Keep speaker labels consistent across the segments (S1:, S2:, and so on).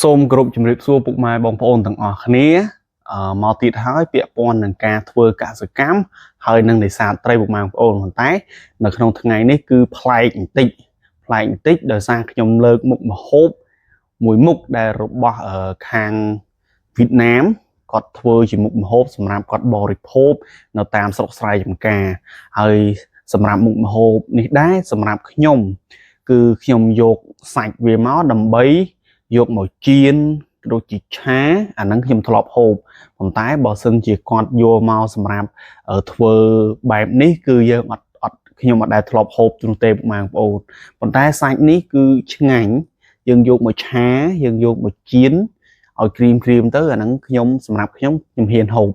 S1: សូមគោរពជំរាបសួរពុកម៉ែបងប្អូនទាំងអស់គ្នាមកទៀតហើយពាក់ព័ន្ធនឹងការធ្វើកសិកម្មហើយនឹងនេសាទត្រីពុកម៉ែបងប្អូនប៉ុន្តែនៅក្នុងថ្ងៃនេះគឺប្លែកបន្តិចដោយសារខ្ញុំលើកមុខម្ហូបមួយមុខដែលរបស់ខាងវៀតណាមគាត់ធ្វើជាមុខម្ហូបសម្រាប់គាត់បរិភោគនៅតាមស្រុកស្រែចម្ការហើយសម្រាប់មុខម្ហូបនេះដែរសម្រាប់ខ្ញុំគឺខ្ញុំយកសាច់វាមកដើម្បីយកមកចៀនដូចជាឆាអាហ្នឹងខ្ញុំធ្លាប់ហូបប៉ុន្តែបើសិនជាគាត់យកមកសម្រាប់ធ្វើបែបនេះគឺយើងខ្ញុំអត់ដែលធ្លាប់ហូបនោះទេពុកម៉ែបងប្អូនប៉ុន្តែសាច់នេះគឺឆ្ងាញ់យើងយកមកឆាយើងយកមកចៀនឲ្យគ្រីមទៅអាហ្នឹងសម្រាប់ខ្ញុំហ៊ានហូប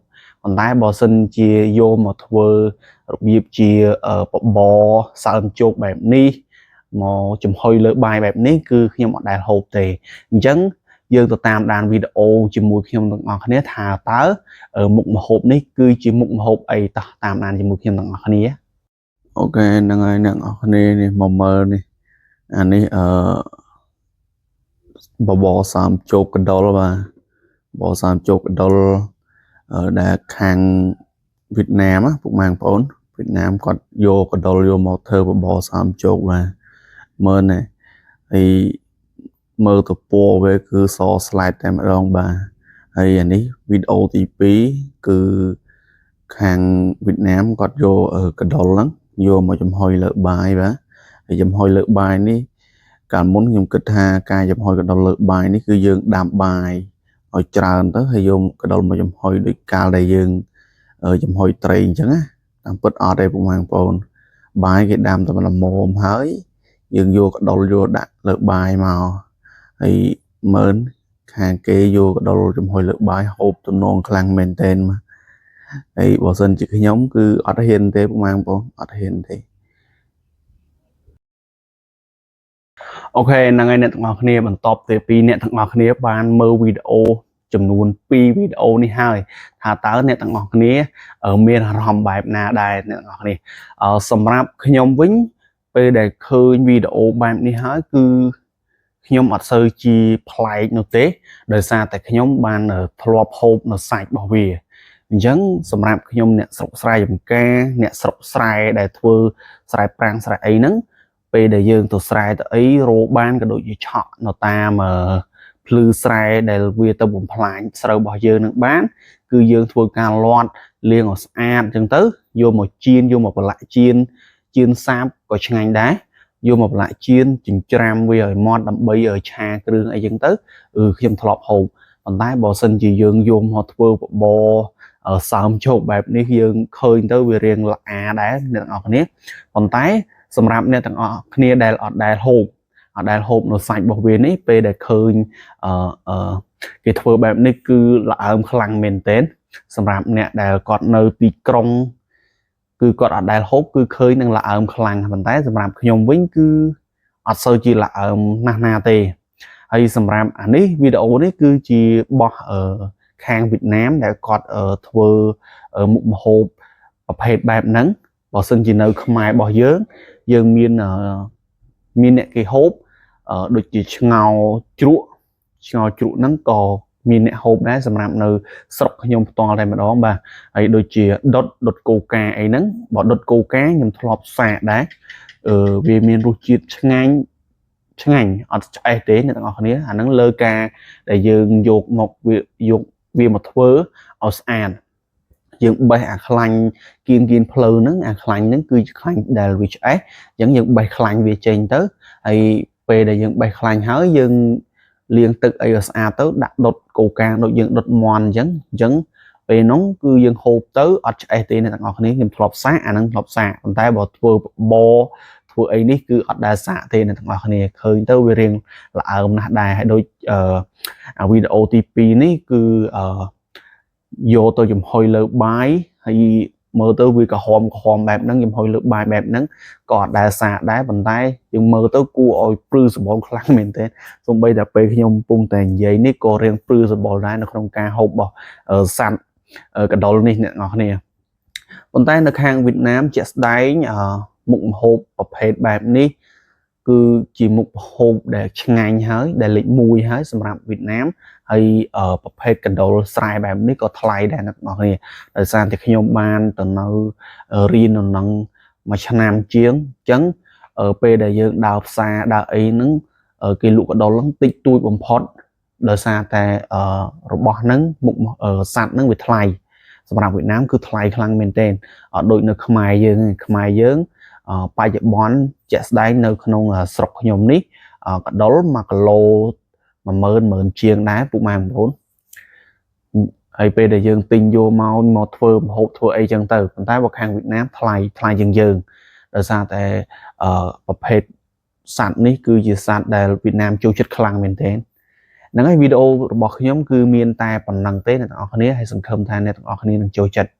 S1: ប៉ុន្តែបើសិនជាយកមកធ្វើរបៀបជាបបរសើមជោគបែបនេះមកចំហុយលើបាយបែបនេះគឺខ្ញុំអត់ដែលហូបទេអញ្ចឹងយើងទៅតាមដានវីដេអូជាមួយខ្ញុំទាំងអស់គ្នាថាតើមុខម្ហូបនេះគឺជាមុខម្ហូបអីតោះតាមដានជាមួយខ្ញុំទាំងអស់គ្នាអូខេហ្នឹងហើយអ្នកនរគ្នានេះមកមើលនេះអានេះបបរសើមជោគកណ្ដុលបាទបបរសើមជោគកណ្ដុលដែលខាងវៀតណាមពុកម៉ែបងប្អូនវៀតណាមគាត់យកកណ្ដុលយកមកធ្វើបបរសើមជោគបាទមើលនេះហើយមើលទៅពណ៌វាគឺសស្លែតតែម្ដងបាទហើយអានេះវីដេអូទី2គឺខាងវៀតណាមគាត់យកកណ្ដុលហ្នឹងយកមកចំហុយលើបាយបាទហើយចំហុយលើបាយនេះកាលមុនខ្ញុំគិតថាការចំហុយកណ្ដុលលើបាយនេះគឺយើងដាំបាយឲ្យច្រើនទៅហើយយកកណ្ដុលមកចំហុយដូចកាលដែលយើងចំហុយត្រីអញ្ចឹងណាតាមពិតអត់ទេពុកម៉ែបងប្អូនបាយគេដាំតែល្មមហើយយើងយកកណ្ដុលយកដាក់លើបាយមកហើយមើលខាងគេយកកណ្ដុលចំហុយលើបាយហូបទំនងខ្លាំងមែនទែនមកហើយបើសិនជាខ្ញុំគឺអត់ហ៊ានទេពុកម៉ែបងប្អូនអត់ហ៊ានទេអូខេហ្នឹងហើយអ្នកទាំងអស់គ្នាបន្ទាប់ពីអ្នកទាំងអស់គ្នាបានមើលវីដេអូចំនួន2វីដេអូនេះហើយថាតើអ្នកទាំងអស់គ្នាមានអារម្មណ៍បែបណាដែរអ្នកទាំងអស់គ្នាសម្រាប់ខ្ញុំវិញពេលដែលឃើញវីដេអូបែបនេះហើយគឺខ្ញុំអត់សូវជាប្លែកនោះទេដោយសារតែខ្ញុំបានធ្លាប់ហូបនៅសាច់របស់វាអញ្ចឹងសម្រាប់ខ្ញុំអ្នកស្រុកស្រែចម្ការអ្នកស្រុកស្រែដែលធ្វើស្រែប្រាំងស្រែអីហ្នឹងពេលដែលយើងទៅស្រែទៅអីរោបានក៏ដូចជាឆក់នៅតាមភ្លឺស្រែដែលវាទៅបំផ្លាញស្រូវរបស់យើងនឹងបានគឺយើងធ្វើការលាត់លាងឲ្យស្អាតអញ្ចឹងទៅយកមកចៀនយកមកប្រឡាក់ចៀនសាបក៏ឆ្ងាញ់ដែរយកមកប្រឡាក់ចៀនចិញ្ច្រាំវាឲ្យម៉ត់ដើម្បីឲ្យឆាគ្រឿងអីចឹងទៅខ្ញុំធ្លាប់ហូបប៉ុន្តែបើសិនជាយើងយកមកធ្វើបបរសើមជោគបែបនេះយើងឃើញទៅវារៀងល្អដែរអ្នកទាំងអស់គ្នាប៉ុន្តែសម្រាប់អ្នកទាំងអស់គ្នាដែលអត់ដែលហូបនៅសាច់របស់វានេះពេលដែលឃើញគេធ្វើបែបនេះគឺល្អើមខ្លាំងមែនទែនសម្រាប់អ្នកដែលគាត់នៅទីក្រុងគឺគាត់អត់ដែលហូបគឺឃើញនឹងល្អើមខ្លាំងប៉ុន្តែសម្រាប់ខ្ញុំវិញគឺអត់សូវជាល្អើមណាស់ណាទេហើយសម្រាប់អានេះវីដេអូនេះគឺជាបោះខាងវៀតណាមដែលគាត់ធ្វើមុខម្ហូបប្រភេទបែបហ្នឹងបើសិនជានៅខ្មែររបស់យើងមានអ្នកគេហូបដូចជាឆ្ងោជ្រក់ហ្នឹងក៏មានអ្នកហូបដែរសម្រាប់នៅស្រុកខ្ញុំផ្ទាល់តែម្ដងបាទហើយដូចជាដុតកូកាអីហ្នឹងបើដុតកូកាខ្ញុំធ្លាប់សាកដែរវាមានរសជាតិឆ្ងាញ់អត់ឆ្អេះទេអ្នកទាំងអស់គ្នាអាហ្នឹងលើការដែលយើងយកវាមកធ្វើឲ្យស្អាតយើងបេះអាខ្លាញ់គៀនផ្លូវហ្នឹងអាខ្លាញ់ហ្នឹងគឺជាខ្លាញ់ដែលវាឆ្អេះអញ្ចឹងយើងបេះខ្លាញ់វាចេញទៅហើយពេលដែលយើងបេះខ្លាញ់ហើយយើងលាងទឹកអីឲ្យស្អាតទៅដាក់ដុតកូកាដូចយើងដុតមាន់អញ្ចឹងពេលហ្នឹងគឺយើងហូបទៅអត់ឆ្អេះទេអ្នកទាំងអស់គ្នាខ្ញុំធ្លាប់សាកអាហ្នឹងធ្លាប់សាកប៉ុន្តែបើធ្វើបបរធ្វើអីនេះគឺអត់ដែលសាកទេអ្នកទាំងអស់គ្នាឃើញទៅវារៀងល្អើមណាស់ដែរហើយដូចវីដេអូទី2នេះគឺយកទៅចំហុយលើបាយហើយមើលទៅវាក្រហមបែបហ្នឹងចំហុយលើបាយបែបហ្នឹងក៏អត់ដែលសាកដែរប៉ុន្តែយើងមើលទៅគួរឲ្យព្រឺសម្បល់ខ្លាំងមែនទែនសូម្បីតែពេលខ្ញុំកំពុងតែនិយាយនេះក៏រៀងព្រឺសម្បល់ដែរនៅក្នុងការហូបរបស់សត្វកណ្ដុរនេះអ្នកនរគ្នាប៉ុន្តែនៅខាងវៀតណាមជាក់ស្ដែងមុខម្ហូបប្រភេទបែបនេះ cứ chỉ một hộp để ngày hơi để lịch mùi hơi sầm rạp Việt Nam hay ởประเภทกระโดดทรายแบบนี้ก็ថ្លៃដែរអ្នកនរគ្នាដោយសារតែខ្ញុំបានទៅនៅរៀននៅនឹងមួយឆ្នាំជាងអញ្ចឹងពេលដែលយើងដើរផ្សារដើរអីហ្នឹងគេលក់កណ្ដុរហ្នឹងតិចតួចបំផុតដោយសារតែរបស់ហ្នឹងមុខសัตว์ហ្នឹងវាថ្លៃសម្រាប់វៀតណាមគឺថ្លៃខ្លាំងមែនទែនអត់ដូចនៅខ្មែរយើងបច្ចុប្បន្នជាក់ស្ដែងនៅក្នុងស្រុកខ្ញុំនេះកណ្ដុរ1គីឡូ10000ជាងដែរពុកម៉ែបងប្អូនហើយពេលដែលយើងទិញយកមកធ្វើម្ហូបធ្វើអីចឹងទៅប៉ុន្តែបើខាងវៀតណាមថ្លៃជាងយើងដោយសារតែប្រភេទសัตว์នេះគឺជាសัตว์ដែលវៀតណាមចូលចិត្តខ្លាំងមែនទែនហ្នឹងហើយវីដេអូរបស់ខ្ញុំគឺមានតែប៉ុណ្្នឹងទេអ្នកទាំងអស់គ្នាហើយសង្ឃឹមថាអ្នកទាំងអស់គ្នានឹងចូលចិត្ត